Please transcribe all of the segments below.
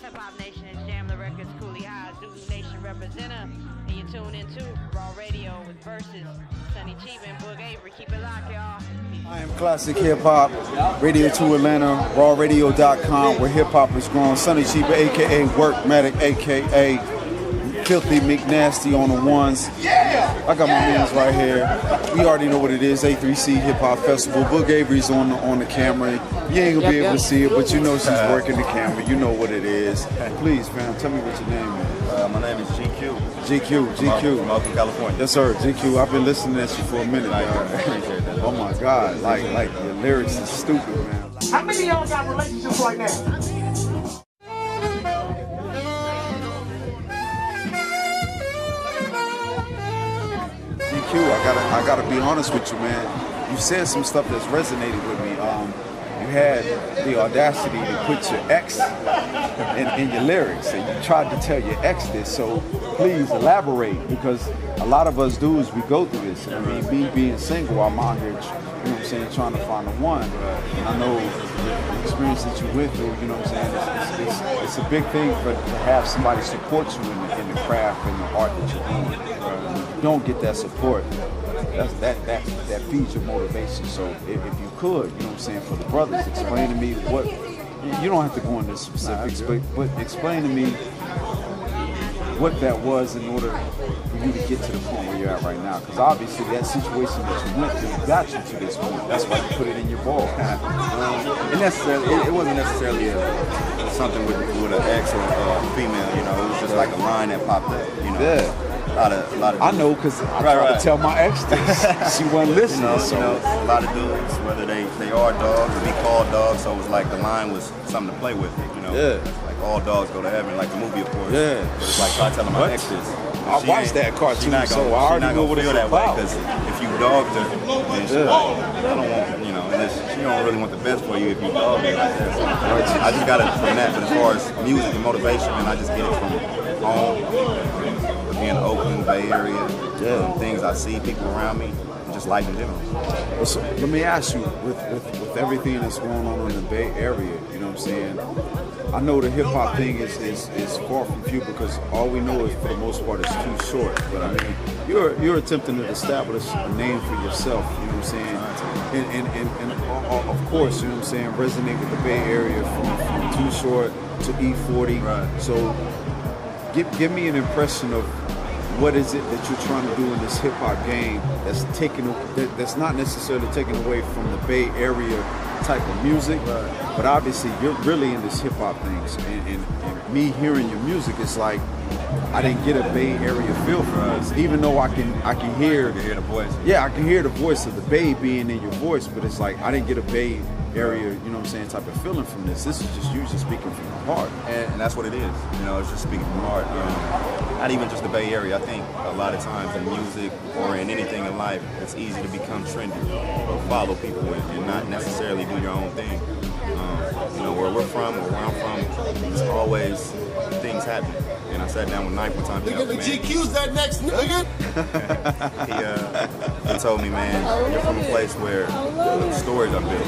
Hip-Hop Nation? It's Jamla Records, cqid-uad, Zulu Nation representative. And you tune into Raw Radio with Versus, Sonny Cheeba and Avery. Keep it locked, y'all. I am Classic Hip Hop, Radio 2 Atlanta, rawradio.com, where hip hop is grown. Sonny Cheeba, aka Workmatic, aka Filthy McNasty on the ones. I got my mans right here. We already know what it is. A3C Hip Hop Festival. Avery's on the camera. You ain't gonna be able to see it, but you know she's working the camera. You know what it is. Please, fam, tell me what your name is. My name is GQ. GQ. From Oakland, California. Yes, sir. GQ. I've been listening at you for a minute. I appreciate that. Oh my God, like your lyrics is stupid, man. How many of y'all got relationships right now? I gotta be honest with you, man. You said some stuff that's resonated with me. You had the audacity to put your ex in your lyrics, and you tried to tell your ex this. So please elaborate, because a lot of us dudes, we go through this. I mean, me being single, I'm out here, you know what I'm saying, trying to find the one. And I know the experience that you went through, you know what I'm saying, it's a big thing to have somebody support you in the craft and the art that you're doing. You don't get that support, that feeds your motivation. So if you could, you know what I'm saying, for the brothers, explain to me what, you don't have to go into specifics, but explain to me what that was in order for you to get to the point where you're at right now. Because obviously that situation that you went through got you to this point. That's why you put it in your ball. It wasn't necessarily something with an ex or a female, you know. It was just like a line that popped up, you know. Yeah. A lot of I know, because I tried to tell my ex this. She wasn't listening. A lot of dudes, whether they are dogs or be called dogs, so it was like the line was something to play with, you know. Yeah. Like all dogs go to heaven, like the movie, of course. Yeah. But it's like I tell my ex this. I watched that cartoon, so I already know what it's that about. Because if you dogged her, then she like, I don't want, you know, and she don't really want the best for you if you dog her like that. So I just got it from that. But as far as music and motivation, and I just get it from home, being Oakland, Bay Area, things I see, people around me, just life in general. So let me ask you, with everything that's going on in the Bay Area, you know what I'm saying? I know the hip hop thing is far from few, because all we know is, for the most part, is too short. But I mean, you're attempting to establish a name for yourself, you know what I'm saying? And of course, you know what I'm saying, resonate with the Bay Area from Too Short to E40. Right. So give me an impression of what is it that you're trying to do in this hip hop game that's not necessarily taken away from the Bay Area type of music, but obviously you're really in this hip hop things, and me hearing your music, it's like I didn't get a Bay Area feel from this, even though I can hear the voice. Yeah, I can hear the voice of the Bay being in your voice, but it's like I didn't get a Bay Area, you know what I'm saying, type of feeling from this. This is just you just speaking from the heart. And that's what it is. You know, it's just speaking from the heart. Not even just the Bay Area. I think a lot of times in music or in anything in life, it's easy to become trendy or follow people and not necessarily do your own thing. You know, where we're from, or where I'm from, it's always things happen. And I sat down with Knife one time. Nigga, the GQ's that next nigga. he told me, man, you're from a place where stories are built.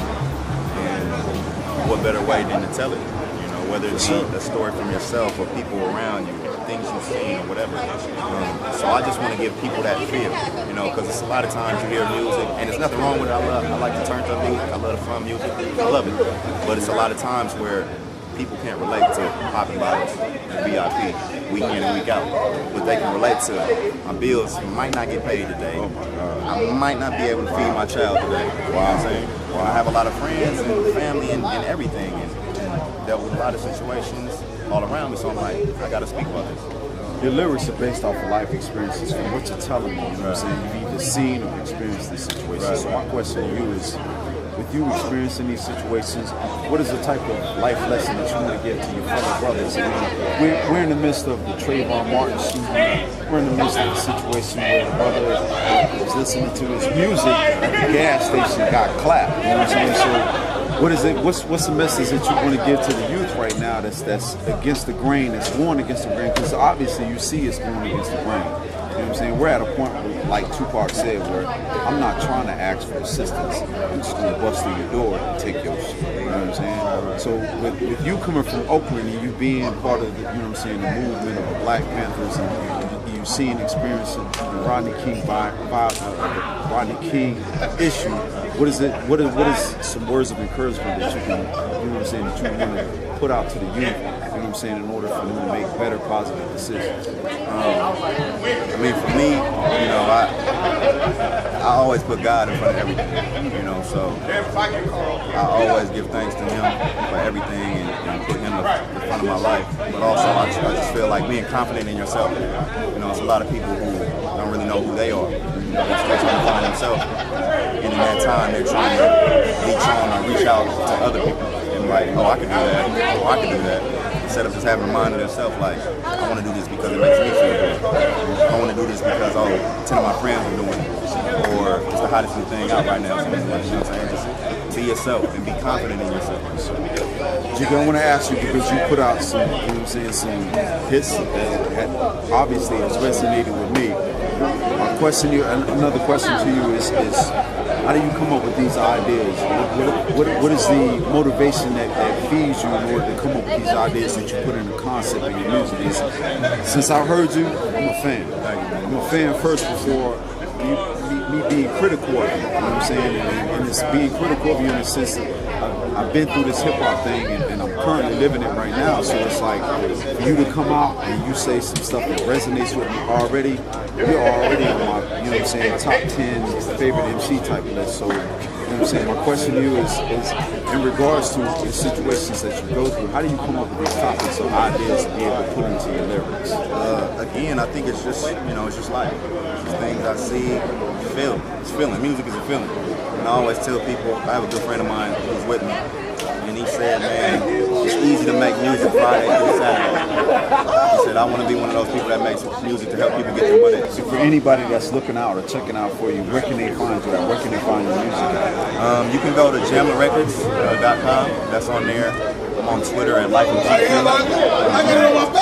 And what better way than to tell it? You know, whether it's a story from yourself or people around you, or things you've seen or whatever. So I just want to give people that feel, you know, because it's a lot of times you hear music, and there's nothing wrong with it. I like the turned up music. I love the fun music. I love it. But it's a lot of times where people can't relate to popping bottles and VIP week in and week out. But they can relate to my bills might not get paid today. Oh my God. I might not be able to feed my child today. Wow. You know what I'm saying? Well, I have a lot of friends and family and everything, and dealt with a lot of situations all around me. So I'm like, I got to speak about this. Your lyrics are based off of life experiences, from what you're telling me. You know what I'm saying? You've either seen or experienced this situation. So my question to you is, with you experiencing these situations, what is the type of life lesson that you want to give to your fellow brothers? I mean, we're in the midst of the Trayvon Martin shooting. We're in the midst of a situation where the brother was listening to his music at the gas station, got clapped. You know what I'm saying? So what is it? What's the message that you want to give to the youth right now that's against the grain, that's going against the grain? Because obviously you see it's going against the grain. know what I'm saying? We're at a point where, like Tupac said, where I'm not trying to ask for assistance. I'm just gonna bust through your door and take your shit. You know what I'm saying? So with you coming from Oakland and you being part of the, you know what I'm saying, the movement of the Black Panthers, and you seeing, experiencing the Rodney King issue, what is some words of encouragement that you can, you know what I'm saying, that you want to put out to the youth, you know what I'm saying, in order for them to make better, positive decisions? I mean, for me, you know, I always put God in front of everything, you know, so I always give thanks to Him for everything and put Him in front of my life. But also, I just feel like being confident in yourself. You know, it's a lot of people who don't really know who they are. You know, they're still trying to find themselves. And in that time, they're trying to reach out to other people. And like, oh, I can do that. Oh, I can do that. Instead of just having a mind of themselves, like, I want to do this because it makes me feel good. I want to do this because, 10 of my friends are doing it. Or it's the hottest new thing out right now. So, you know what I'm saying? Just be yourself and be confident in yourself. Jigga, I want to ask you, because you put out some, you know what I'm saying, some hits that obviously has resonated with me. Another question to you is how do you come up with these ideas? What is the motivation that feeds you in order to come up with these ideas that you put in the concept in your music? Since I heard you, I'm a fan. I'm a fan first before me being critical of you. You know what I'm saying? And it's being critical of you in the sense that I've been through this hip hop thing and I'm currently living it right now. So it's like for you to come out and you say some stuff that resonates with me already, you're already on my, you know what I'm saying, top 10 favorite MC type list. So, you know what I'm saying, my question to you is in regards to the situations that you go through, how do you come up with these topics or ideas to be able to put into your lyrics? Again, I think it's just, you know, it's just life. It's things I see, feel. It's feeling. Music is a feeling. And I always tell people, I have a good friend of mine who's with me, and he said, man, it's easy to make music Friday through Saturday. He said, I want to be one of those people that makes music to help people get their money. So for anybody that's looking out or checking out for you, where can they find you at? Where can they find your music at? You can go to JamlaRecords.com. That's on there. I'm on Twitter at @GQ.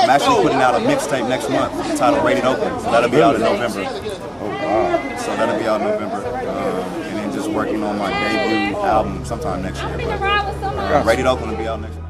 I'm actually putting out a mixtape next month titled Rated Oakland. So that'll be out in November. Oh, wow. So that'll be out in November. And then just working on my debut album sometime next year. But Rated Oakland will be out next year.